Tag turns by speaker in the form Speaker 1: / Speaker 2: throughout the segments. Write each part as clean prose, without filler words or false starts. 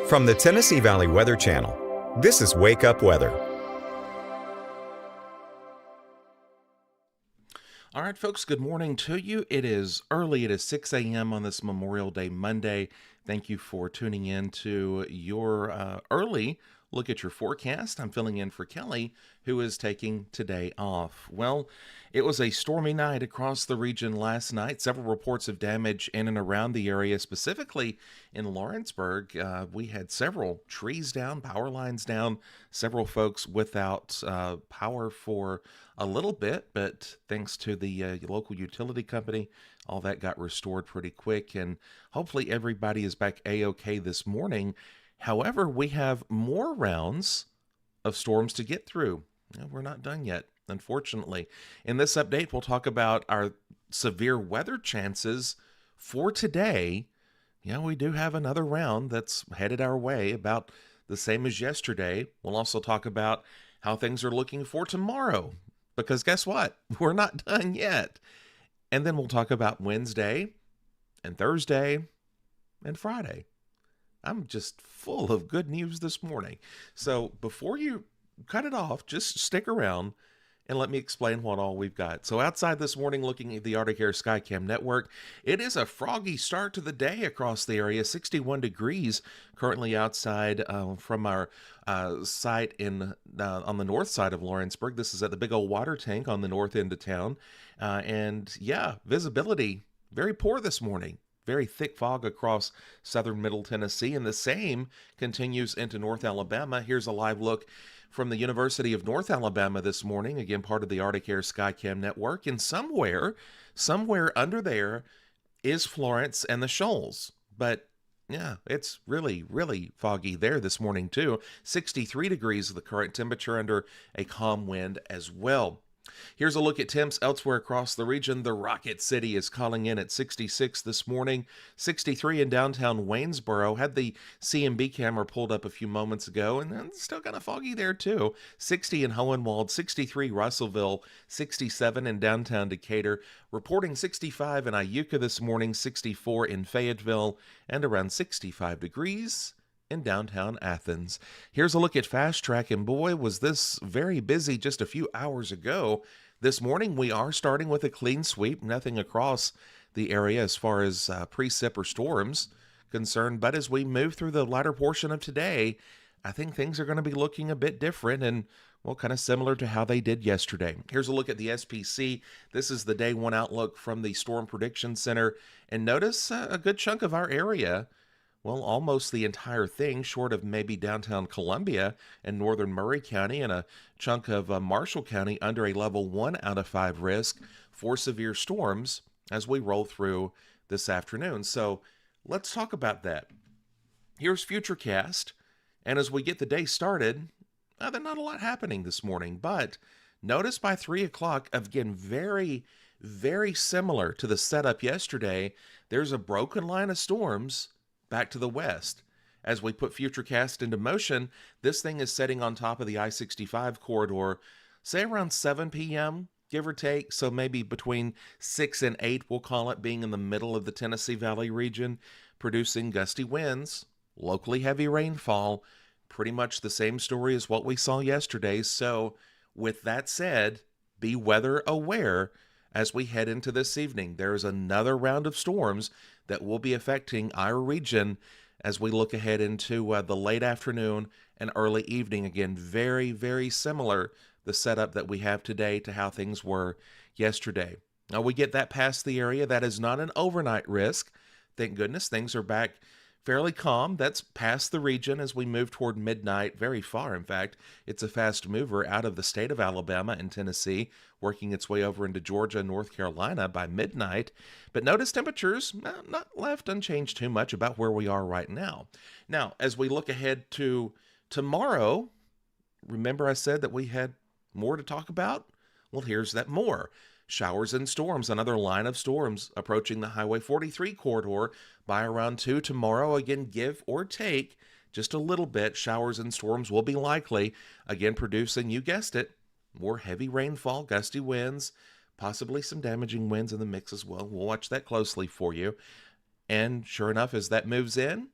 Speaker 1: From the Tennessee Valley Weather Channel, this is Wake Up Weather.
Speaker 2: All right, folks, good morning to you. It is early. It is 6 a.m. on this Memorial Day Monday. Thank you for tuning in to your early look at your forecast. I'm filling in for Kelly, who is taking today off. Well, it was a stormy night across the region last night. Several reports of damage in and around the area, specifically in Lawrenceburg. We had several trees down, power lines down, several folks without power for a little bit, but thanks to the local utility company, all that got restored pretty quick, and hopefully everybody is back A-OK this morning. However, we have more rounds of storms to get through. We're not done yet, unfortunately. In this update, we'll talk about our severe weather chances for today. Yeah, we do have another round that's headed our way, about the same as yesterday. We'll also talk about how things are looking for tomorrow, because guess what? We're not done yet. And then we'll talk about Wednesday and Thursday and Friday. I'm just full of good news this morning. So before you cut it off, just stick around and let me explain what all we've got. So outside this morning, looking at the Arctic Air Skycam network, it is a froggy start to the day across the area. 61 degrees currently outside from our site in on the north side of Lawrenceburg. This is at the big old water tank on the north end of town. And yeah, visibility very poor this morning. Very thick fog across southern Middle Tennessee, and the same continues into North Alabama. Here's a live look from the University of North Alabama this morning, again part of the Arctic Air Skycam network, and somewhere under there is Florence and the Shoals. But yeah, it's really, really foggy there this morning too. 63 degrees of the current temperature under a calm wind as well. Here's a look at temps elsewhere across the region. The Rocket City is calling in at 66 this morning, 63 in downtown Waynesboro. Had the CMB camera pulled up a few moments ago, and then still kind of foggy there too. 60 in Hohenwald, 63 Russellville, 67 in downtown Decatur. Reporting 65 in Iuka this morning, 64 in Fayetteville, and around 65 degrees in downtown Athens. Here's a look at Fast Track, and boy, was this very busy just a few hours ago. This morning, we are starting with a clean sweep, nothing across the area as far as precip or storms concerned, but as we move through the latter portion of today, I think things are going to be looking a bit different and, well, kind of similar to how they did yesterday. Here's a look at the SPC. This is the day one outlook from the Storm Prediction Center, and notice a good chunk of our area, well, almost the entire thing, short of maybe downtown Columbia and northern Murray County, and a chunk of Marshall County under a level 1 out of 5 risk for severe storms as we roll through this afternoon. So let's talk about that. Here's Futurecast, and as we get the day started, there's not a lot happening this morning, but notice by 3 o'clock, again, very, very similar to the setup yesterday, there's a broken line of storms back to the west. As we put Futurecast into motion, this thing is setting on top of the I-65 corridor, say around 7 p.m., give or take, so maybe between 6 and 8, we'll call it, being in the middle of the Tennessee Valley region, producing gusty winds, locally heavy rainfall, pretty much the same story as what we saw yesterday. So with that said, be weather aware as we head into this evening. There is another round of storms that will be affecting our region as we look ahead into the late afternoon and early evening. Again, very, very similar, the setup that we have today to how things were yesterday. Now, we get that past the area. That is not an overnight risk. Thank goodness things are back fairly calm. That's past the region as we move toward midnight, very far, in fact. It's a fast mover out of the state of Alabama and Tennessee, working its way over into Georgia and North Carolina by midnight. But notice temperatures not left unchanged too much about where we are right now. Now, as we look ahead to tomorrow, remember I said that we had more to talk about? Well, here's that more. Showers and storms, another line of storms approaching the Highway 43 corridor by around 2 tomorrow. Again, give or take just a little bit. Showers and storms will be likely, again producing, you guessed it, more heavy rainfall, gusty winds, possibly some damaging winds in the mix as well. We'll watch that closely for you. And sure enough, as that moves in,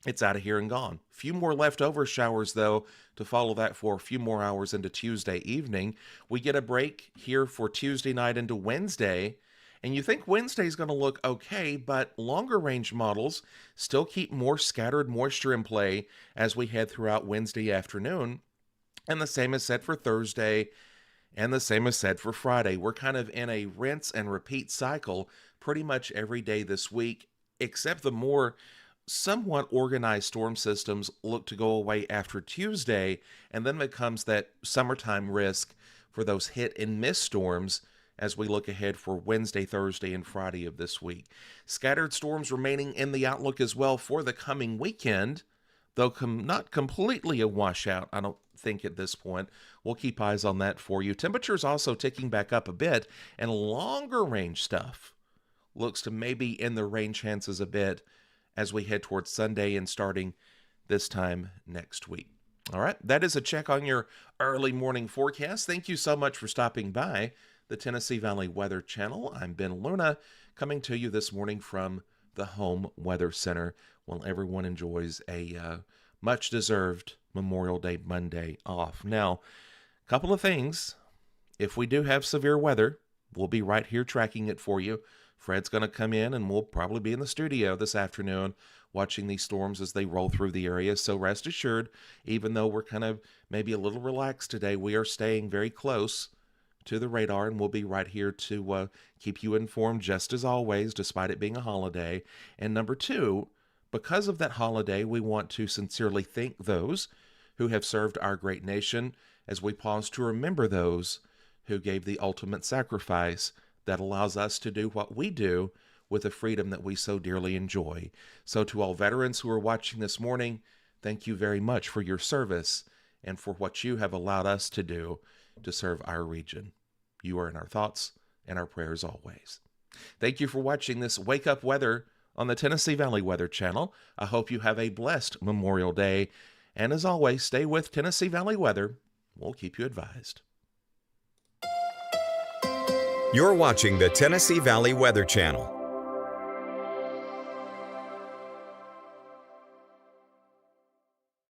Speaker 2: It's out of here and gone. Few more leftover showers, though, to follow that for a few more hours into Tuesday evening. We get a break here for Tuesday night into Wednesday. And you think Wednesday's going to look okay, but longer range models still keep more scattered moisture in play as we head throughout Wednesday afternoon. And the same is said for Thursday, and the same is said for Friday. We're kind of in a rinse and repeat cycle pretty much every day this week, except the more somewhat organized storm systems look to go away after Tuesday, and then becomes that summertime risk for those hit and miss storms as we look ahead for Wednesday, Thursday, and Friday of this week. Scattered storms remaining in the outlook as well for the coming weekend, though not completely a washout, I don't think at this point. We'll keep eyes on that for you. Temperatures also ticking back up a bit, and longer range stuff looks to maybe end the rain chances a bit as we head towards Sunday and starting this time next week. All right, that is a check on your early morning forecast. Thank you so much for stopping by the Tennessee Valley Weather Channel. I'm Ben Luna, coming to you this morning from the Home Weather Center, while everyone enjoys a much-deserved Memorial Day Monday off. Now, a couple of things. If we do have severe weather, we'll be right here tracking it for you. Fred's going to come in, and we'll probably be in the studio this afternoon watching these storms as they roll through the area. So rest assured, even though we're kind of maybe a little relaxed today, we are staying very close to the radar, and we'll be right here to keep you informed just as always, despite it being a holiday. And number two, because of that holiday, we want to sincerely thank those who have served our great nation as we pause to remember those who gave the ultimate sacrifice that allows us to do what we do with the freedom that we so dearly enjoy. So to all veterans who are watching this morning, thank you very much for your service and for what you have allowed us to do to serve our region. You are in our thoughts and our prayers always. Thank you for watching this Wake Up Weather on the Tennessee Valley Weather Channel. I hope you have a blessed Memorial Day. And as always, stay with Tennessee Valley Weather. We'll keep you advised.
Speaker 1: You're watching the Tennessee Valley Weather Channel.